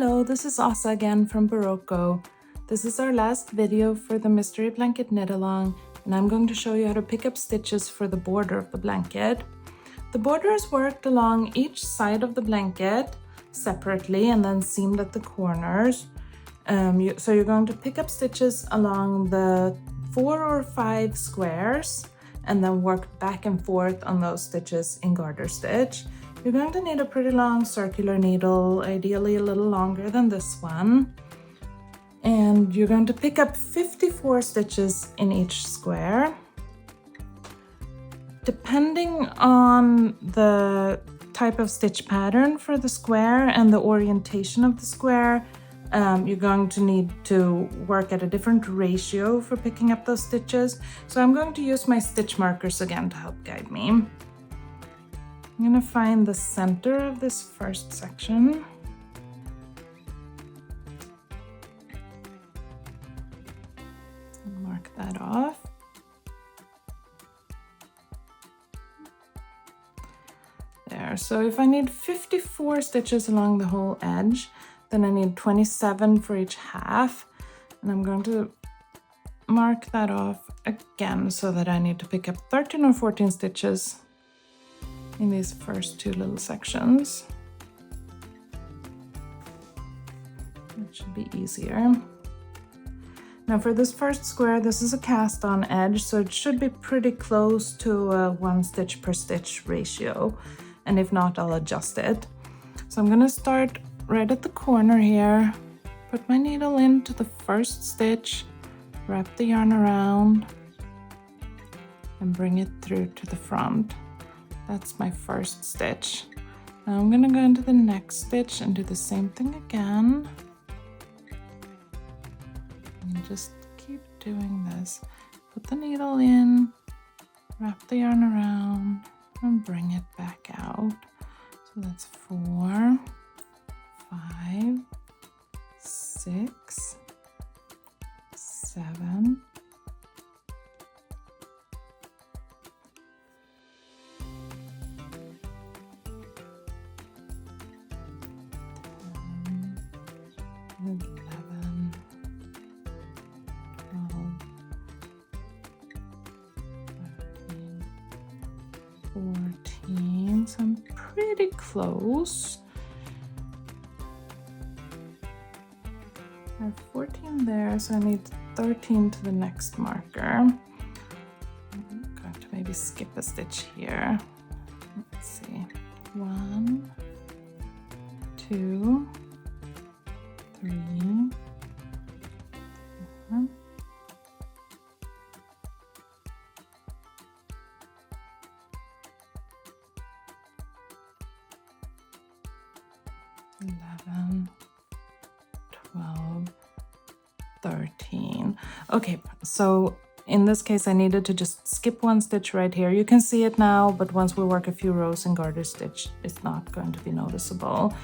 Hello, this is Asa again from Berroco. This is our last video for the mystery blanket knit along, and I'm going to show you how to pick up stitches for the border of the blanket. The border is worked along each side of the blanket separately and then seamed at the corners. So you're going to pick up stitches along the 4 or 5 squares and then work back and forth on those stitches in garter stitch. You're going to need a pretty long circular needle, ideally a little longer than this one. And you're going to pick up 54 stitches in each square. Depending on the type of stitch pattern for the square and the orientation of the square, you're going to need to work at a different ratio for picking up those stitches. So I'm going to use my stitch markers again to help guide me. I'm going to find the center of this first section. Mark that off. There, so if I need 54 stitches along the whole edge, then I need 27 for each half. And I'm going to mark that off again so that I need to pick up 13 or 14 stitches in these first 2 little sections. That should be easier. Now for this first square, this is a cast on edge, so it should be pretty close to a 1 stitch per stitch ratio. And if not, I'll adjust it. So I'm gonna start right at the corner here, put my needle into the first stitch, wrap the yarn around, and bring it through to the front. That's my first stitch. Now I'm gonna go into the next stitch and do the same thing again. And just keep doing this. Put the needle in, wrap the yarn around, and bring it back out. So that's 4, 5, 6, 7, 11, 12, 13, 14, so I'm pretty close. I have 14 there, so I need 13 to the next marker. I'm going to maybe skip a stitch here. Let's see. 1, 2, 3, 4, 11, 12, 13. Okay, so in this case I needed to just skip 1 stitch right here. You can see it now, but once we work a few rows in garter stitch, it's not going to be noticeable.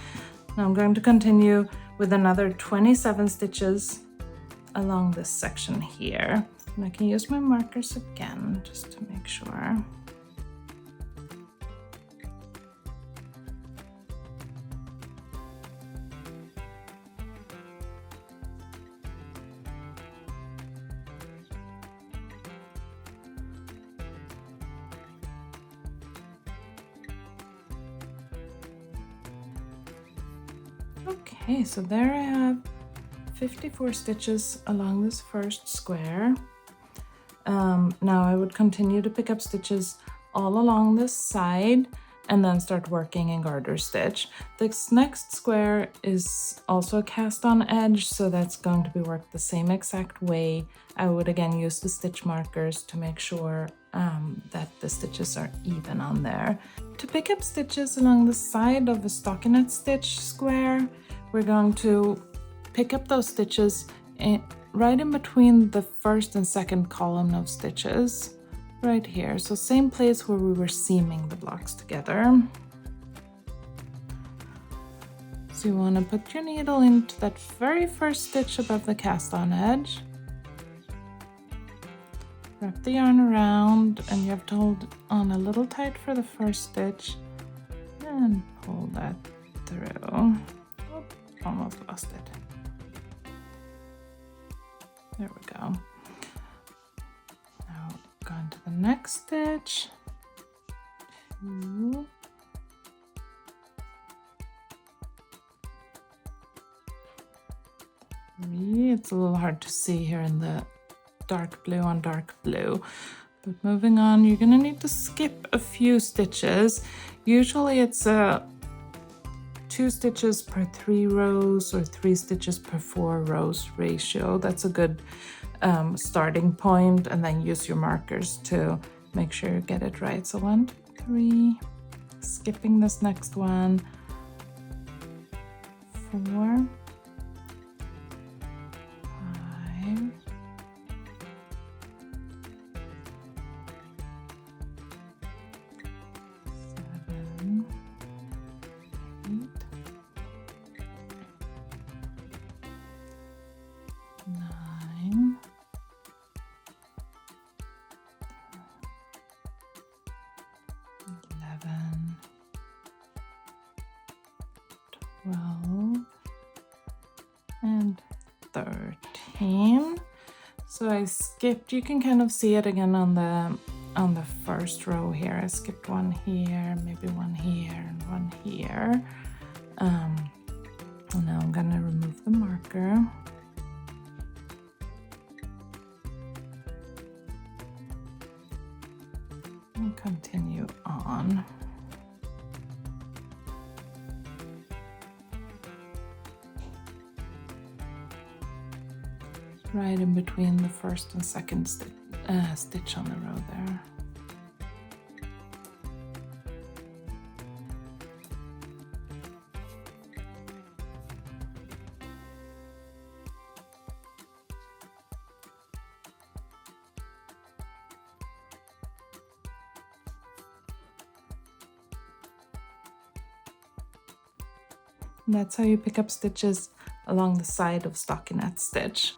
Now I'm going to continue with another 27 stitches along this section here. And I can use my markers again just to make sure. Okay, so there I have 54 stitches along this first square. Now I would continue to pick up stitches all along this side and then start working in garter stitch. This next square is also a cast on edge, so that's going to be worked the same exact way. I would again use the stitch markers to make sure that the stitches are even on there. To pick up stitches along the side of a stockinette stitch square, we're going to pick up those stitches right in between the first and second column of stitches, right here. So same place where we were seaming the blocks together. So you want to put your needle into that very first stitch above the cast on edge. Wrap the yarn around, and you have to hold on a little tight for the first stitch and pull that through. almost lost it. There we go. Now go into the next stitch. 2. It's a little hard to see here in the dark blue on dark blue. But moving on, you're gonna need to skip a few stitches. Usually it's 2 stitches per 3 rows or 3 stitches per 4 rows ratio. That's a good starting point, and then use your markers to make sure you get it right. So 1, 2, 3, skipping this next one, 4, 5, 7, 8, 9, 11, 12, and 13. So I skipped, you can kind of see it again on the first row here. I skipped one here, maybe one here, and one here. And now I'm gonna remove the marker. And continue on. Right in between the first and second stitch on the row there. And that's how you pick up stitches along the side of stockinette stitch.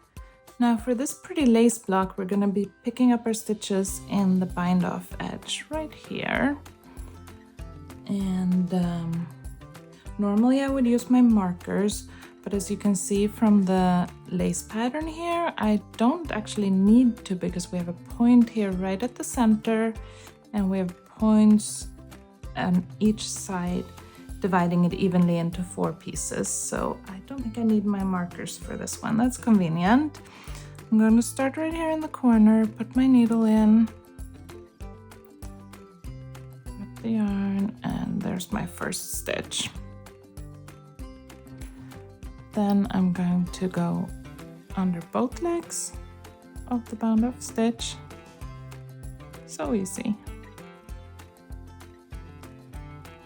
Now for this pretty lace block, we're going to be picking up our stitches in the bind off edge right here. And normally I would use my markers, but as you can see from the lace pattern here, I don't actually need to, because we have a point here right at the center, and we have points on each side, dividing it evenly into 4 pieces. So I don't think I need my markers for this one. That's convenient. I'm going to start right here in the corner, put my needle in, put the yarn, and there's my first stitch. Then I'm going to go under both legs of the bound off stitch. So easy.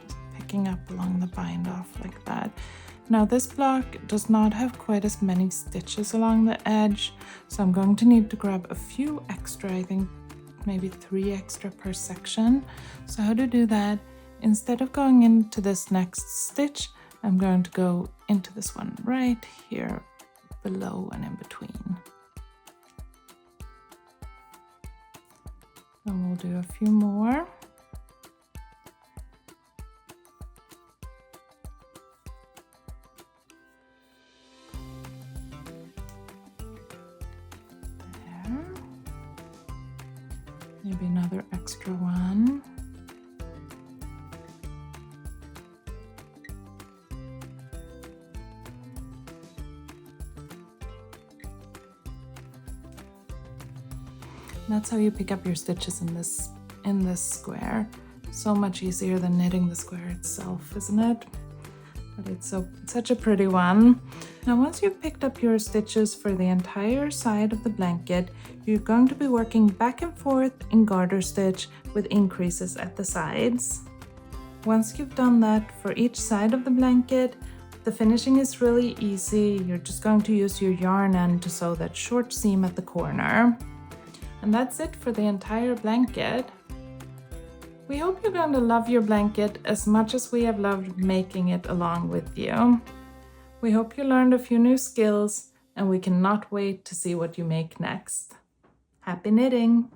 Just picking up along the bind off like that. Now this block does not have quite as many stitches along the edge, so I'm going to need to grab a few extra, I think maybe 3 extra per section. So how to do that, instead of going into this next stitch, I'm going to go into this one right here below and in between. And we'll do a few more. Maybe another extra one. That's how you pick up your stitches in this square. So much easier than knitting the square itself, isn't it? But it's such a pretty one. Now once you've picked up your stitches for the entire side of the blanket, you're going to be working back and forth in garter stitch with increases at the sides. Once you've done that for each side of the blanket, the finishing is really easy. You're just going to use your yarn end to sew that short seam at the corner. And that's it for the entire blanket. We hope you're going to love your blanket as much as we have loved making it along with you. We hope you learned a few new skills, and we cannot wait to see what you make next. Happy knitting!